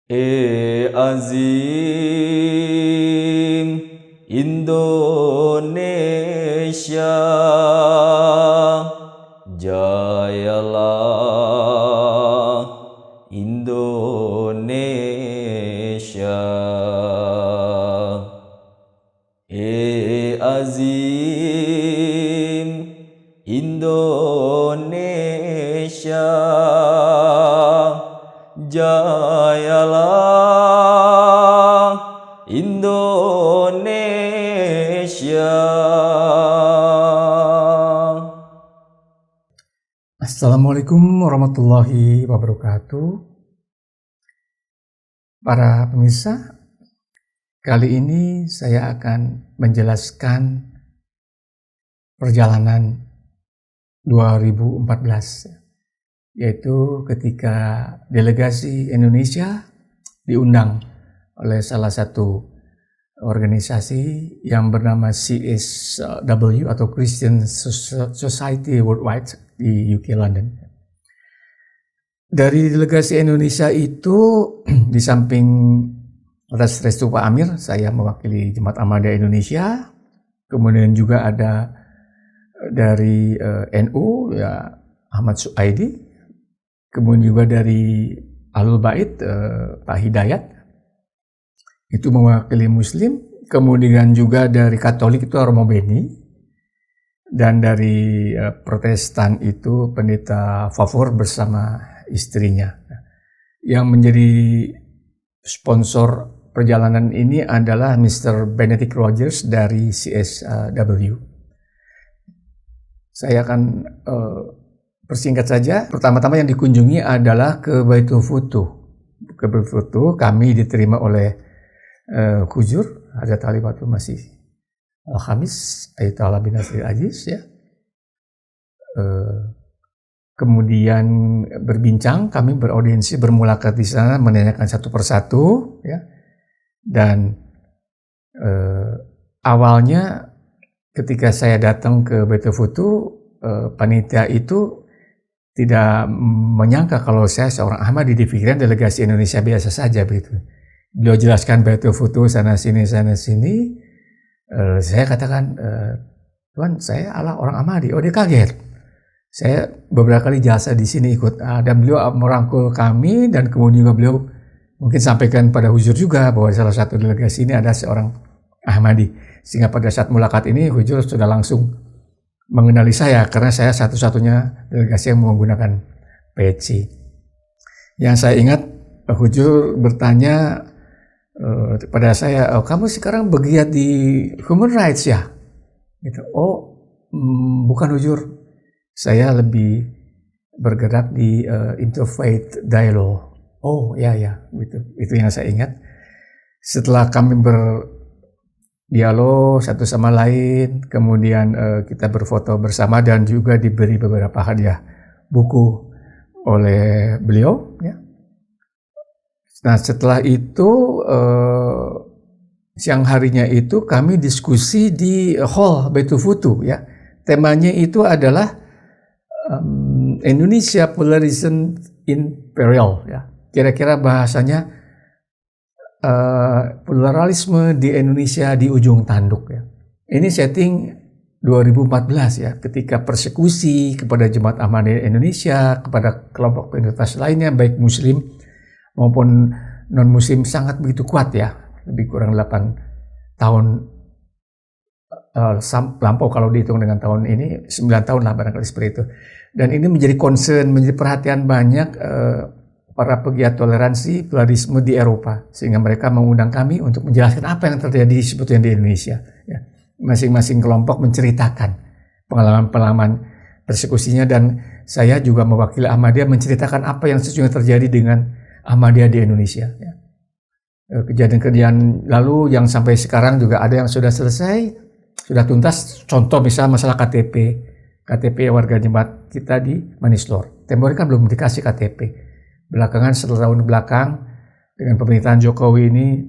Azim Indonesia, jayalah Indonesia. Azim Indonesia, jayalah Indonesia. Assalamualaikum warahmatullahi wabarakatuh. Para pemirsa, kali ini saya akan menjelaskan perjalanan 2014, yaitu ketika delegasi Indonesia diundang oleh salah satu organisasi yang bernama CSW atau Christian Society Worldwide di UK London. Dari delegasi Indonesia itu, di samping Restu Pak Amir, saya mewakili Jemaat Ahmadiyah Indonesia. Kemudian juga ada dari NU, ya Ahmad Suaidi. Kemudian juga dari Ahlul Bait, Pak Hidayat, itu mewakili Muslim. Kemudian juga dari Katolik itu Romo Beni. Dan dari Protestan itu Pendeta Favor bersama istrinya. Yang menjadi sponsor perjalanan ini adalah Mr. Benedict Rogers dari CSW. Saya akan persingkat saja. Pertama-tama yang dikunjungi adalah ke Baitul Futuh. Ke Baitul Futuh kami diterima oleh Hujur Hazrat Ali Batul Masih Al-Khamis Ayatollah bin Nasir Aziz, ya. Kemudian berbincang, kami beraudiensi, bermulakat di sana, menanyakan satu persatu, ya. Dan awalnya ketika saya datang ke Baitul Futuh, panitia itu tidak menyangka kalau saya seorang Ahmadi, dipikirkan delegasi Indonesia biasa saja begitu. Beliau jelaskan Baitul Futuh sana sini. Saya katakan, Tuan, saya adalah orang Ahmadi. Oh, dia kaget. Saya beberapa kali jasa di sini ikut, dan beliau merangkul kami, dan kemudian juga beliau mungkin sampaikan pada Hujur juga bahwa salah satu delegasi ini ada seorang Ahmadi. Sehingga pada saat mulakat ini Hujur sudah langsung mengenali saya karena saya satu-satunya delegasi yang menggunakan peci. Yang saya ingat, Hujur bertanya pada saya, kamu sekarang bergiat di human rights ya? Gitu. Oh, bukan Hujur. Saya lebih bergerak di interfaith dialogue. Oh, ya, gitu. Itu yang saya ingat. Setelah kami berdialog satu sama lain, kemudian kita berfoto bersama dan juga diberi beberapa hadiah buku oleh beliau, ya. Nah, setelah itu siang harinya itu kami diskusi di hall Baitul Futuh, ya. Temanya itu adalah Indonesia Polarization in Peril, ya. Kira-kira bahasanya pluralisme di Indonesia di ujung tanduk, ya. Ini setting 2014, ya, ketika persekusi kepada Jemaat Ahmadiyah Indonesia, kepada kelompok minoritas lainnya baik Muslim maupun non-Muslim sangat begitu kuat, ya. Lebih kurang 8 tahun lampau kalau dihitung dengan tahun ini, 9 tahun lah barangkali seperti itu. Dan ini menjadi concern, menjadi perhatian banyak para pegiat toleransi pluralisme di Eropa, sehingga mereka mengundang kami untuk menjelaskan apa yang terjadi sebetulnya di Indonesia, ya. Masing-masing kelompok menceritakan pengalaman-pengalaman persekusinya, dan saya juga mewakili Ahmadiyah menceritakan apa yang sesungguhnya terjadi dengan Ahmadiyah di Indonesia, ya. Kejadian-kejadian lalu yang sampai sekarang juga ada yang sudah selesai, sudah tuntas. Contoh misalnya masalah KTP warga jemaat kita di Manislor. Tempo ini kan belum dikasih KTP. Belakangan setelah tahun belakang dengan pemerintahan Jokowi ini,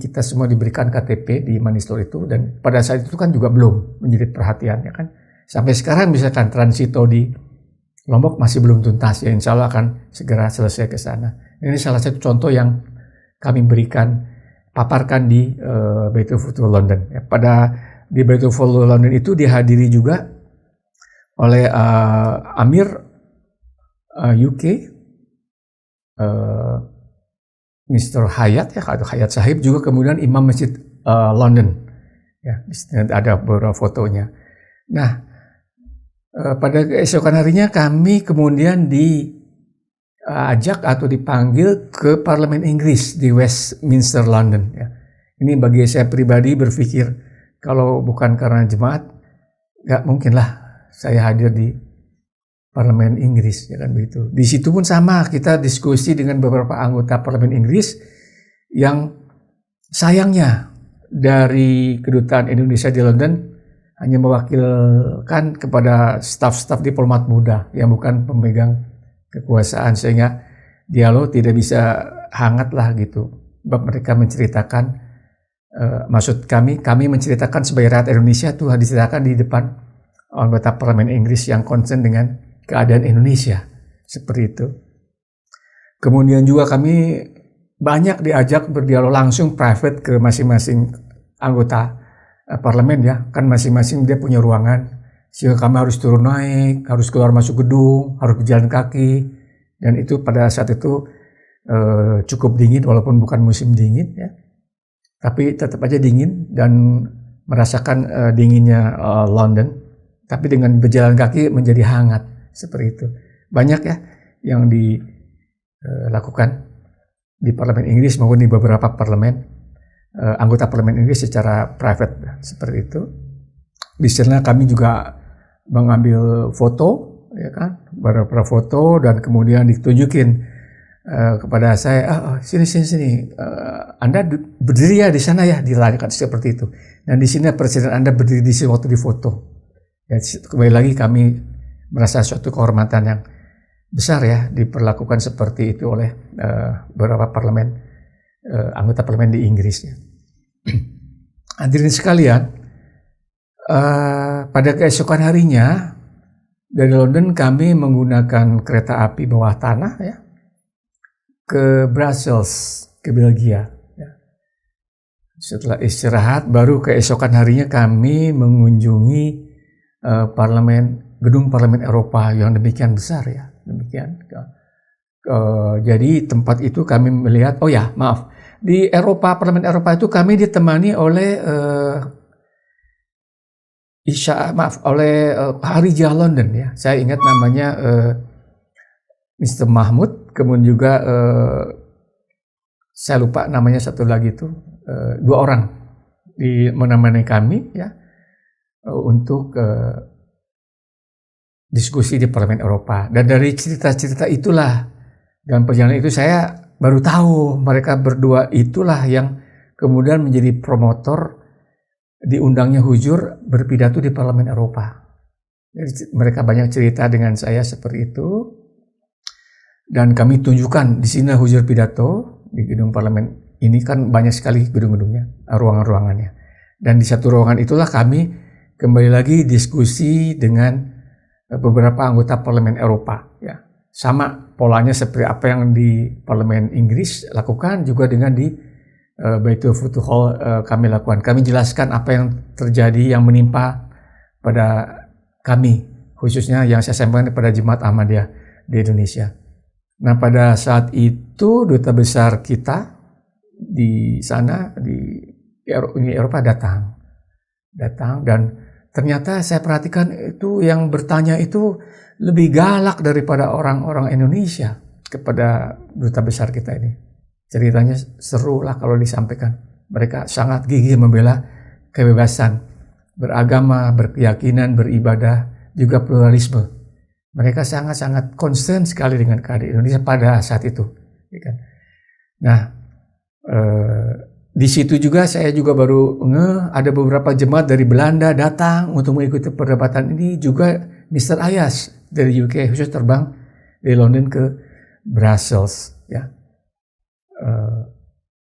kita semua diberikan KTP di Manislor itu, dan pada saat itu kan juga belum menjadi perhatian, ya kan. Sampai sekarang misalkan transito di Lombok masih belum tuntas, ya insya Allah akan segera selesai ke sana. Ini salah satu contoh yang kami paparkan di Baitul Futuh London. Ya, di Baitul Futuh London itu dihadiri juga oleh Amir UK, Mr. Hayat ya, atau Hayat Sahib, juga kemudian Imam Masjid London. Ya, di sini ada beberapa fotonya. Nah, pada keesokan harinya kami kemudian diajak atau dipanggil ke Parlemen Inggris di Westminster, London. Ya. Ini bagi saya pribadi berpikir, kalau bukan karena jemaat, nggak mungkinlah saya hadir di Parlemen Inggris, ya kan begitu. Di situ pun sama, kita diskusi dengan beberapa anggota Parlemen Inggris yang sayangnya dari kedutaan Indonesia di London hanya mewakilkan kepada staf-staf diplomat muda yang bukan pemegang kekuasaan, sehingga dialog tidak bisa hangat lah gitu. Sebab mereka menceritakan, maksud kami menceritakan sebagai rakyat Indonesia tuh diceritakan di depan anggota Parlemen Inggris yang concern dengan keadaan Indonesia, seperti itu. Kemudian juga kami banyak diajak berdialog langsung private ke masing-masing anggota parlemen ya, kan masing-masing dia punya ruangan, sehingga kami harus turun naik, harus keluar masuk gedung, harus berjalan kaki, dan itu pada saat itu cukup dingin walaupun bukan musim dingin ya, tapi tetap aja dingin dan merasakan dinginnya London, tapi dengan berjalan kaki menjadi hangat seperti itu. Banyak ya yang dilakukan di Parlemen Inggris maupun di beberapa parlemen, anggota Parlemen Inggris secara private seperti itu. Di sana kami juga mengambil foto, ya kan, beberapa foto, dan kemudian ditunjukin kepada saya, sini, Anda berdiri ya di sana ya, dilakukan seperti itu. Dan di sini presiden Anda berdiri di sini waktu difoto. Ya, kembali lagi kami merasa suatu kehormatan yang besar ya diperlakukan seperti itu oleh beberapa anggota parlemen di Inggris ya. Hadirin sekalian, pada keesokan harinya dari London kami menggunakan kereta api bawah tanah ya ke Brussels, ke Belgia ya. Setelah istirahat, baru keesokan harinya kami mengunjungi gedung Parlemen Eropa yang demikian besar ya, demikian. Jadi tempat itu kami melihat, di Parlemen Eropa itu kami ditemani oleh Harija London ya. Saya ingat namanya Mr. Mahmud, kemudian juga saya lupa namanya satu lagi itu, 2 orang menemani kami ya untuk diskusi di Parlemen Eropa. Dan dari cerita-cerita itulah dan perjalanan itu saya baru tahu mereka berdua itulah yang kemudian menjadi promotor diundangnya Hujur berpidato di Parlemen Eropa. Jadi, mereka banyak cerita dengan saya seperti itu. Dan kami tunjukkan di sini Hujur pidato di gedung parlemen ini, kan banyak sekali gedung-gedungnya, ruangan-ruangannya. Dan di satu ruangan itulah kami kembali lagi diskusi dengan beberapa anggota Parlemen Eropa ya. Sama polanya seperti apa yang di Parlemen Inggris lakukan juga dengan di Baitul Futuh Hall kami lakukan. Kami jelaskan apa yang terjadi, yang menimpa pada kami, khususnya yang saya sampaikan kepada Jemaat Ahmadiyah di Indonesia. Nah, pada saat itu duta besar kita di sana di Uni Eropa datang dan ternyata saya perhatikan itu yang bertanya itu lebih galak daripada orang-orang Indonesia kepada duta besar kita ini. Ceritanya seru lah kalau disampaikan. Mereka sangat gigih membela kebebasan beragama, berkeyakinan, beribadah, juga pluralisme. Mereka sangat-sangat concern sekali dengan keadaan Indonesia pada saat itu. Nah, di situ juga saya juga baru ada beberapa jemaat dari Belanda datang untuk mengikuti perdebatan ini, juga Mr. Ayas dari UK khusus terbang dari London ke Brussels ya.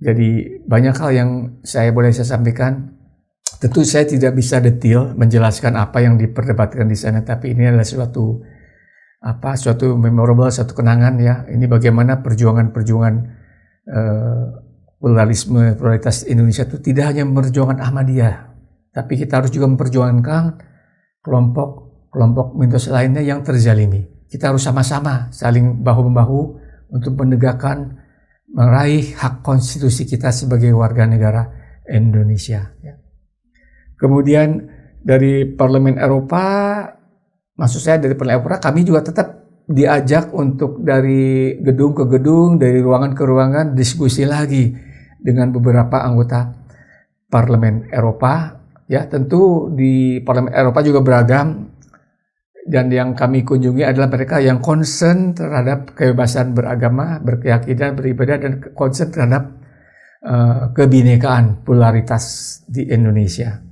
Jadi banyak hal yang saya sampaikan. Tentu saya tidak bisa detail menjelaskan apa yang diperdebatkan di sana, tapi ini adalah suatu memorable, satu kenangan ya. Ini bagaimana perjuangan pluralitas Indonesia itu tidak hanya memperjuangkan Ahmadiyah, tapi kita harus juga memperjuangkan kelompok minoritas lainnya yang terzalimi. Kita harus sama-sama saling bahu-membahu untuk menegakkan, meraih hak konstitusi kita sebagai warga negara Indonesia. Kemudian dari Parlemen Eropa, maksud saya dari Parlemen Eropa, kami juga tetap diajak untuk dari gedung ke gedung, dari ruangan ke ruangan, diskusi lagi dengan beberapa anggota Parlemen Eropa. Ya, tentu di Parlemen Eropa juga beragam, dan yang kami kunjungi adalah mereka yang concern terhadap kebebasan beragama, berkeyakinan, beribadah, dan concern terhadap kebinekaan, pluralitas di Indonesia.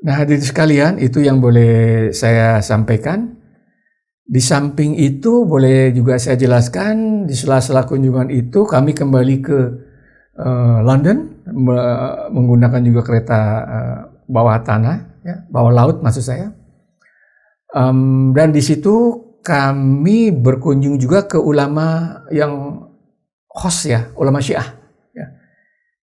Nah, hadirin sekalian, itu yang boleh saya sampaikan. Di samping itu boleh juga saya jelaskan, di sela-sela kunjungan itu kami kembali ke London, menggunakan juga kereta bawah tanah, ya, bawah laut maksud saya. Dan di situ kami berkunjung juga ke ulama yang host, ya, ulama Syiah. Ya.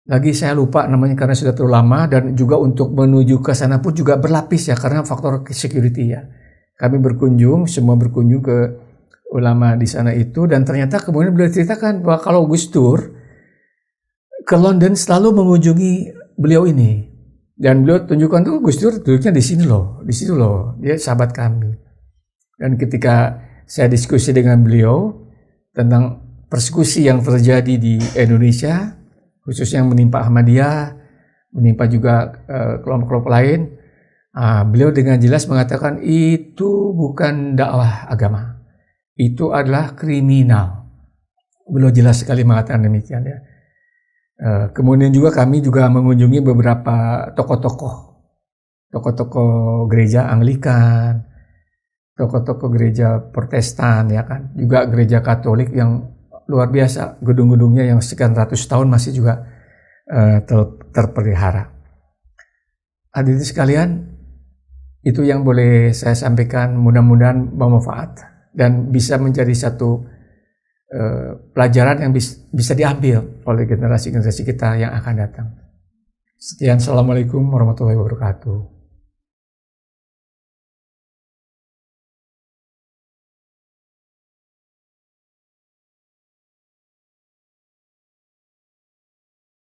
Lagi saya lupa namanya karena sudah terlalu lama, dan juga untuk menuju ke sana pun juga berlapis, ya, karena faktor security, ya. Kami semua berkunjung ke ulama di sana itu, dan ternyata kemudian beliau ceritakan bahwa kalau Gus Dur ke London selalu mengunjungi beliau ini, dan beliau tunjukkan tuh Gus Dur duduknya di sini loh, di situ loh, dia sahabat kami. Dan ketika saya diskusi dengan beliau tentang persekusi yang terjadi di Indonesia, khususnya yang menimpa Ahmadiyah, menimpa juga kelompok-kelompok lain, beliau dengan jelas mengatakan itu bukan dakwah agama, itu adalah kriminal. Beliau jelas sekali mengatakan demikian, ya. Kemudian juga kami juga mengunjungi beberapa tokoh-tokoh gereja Anglikan, tokoh-tokoh gereja Protestan, ya kan, juga gereja Katolik yang luar biasa, gedung-gedungnya yang sekian ratus tahun masih juga terpelihara. Hadirin sekalian, itu yang boleh saya sampaikan, mudah-mudahan bermanfaat dan bisa menjadi satu pelajaran yang bisa diambil oleh generasi-generasi kita yang akan datang. Sekian, Assalamualaikum warahmatullahi wabarakatuh.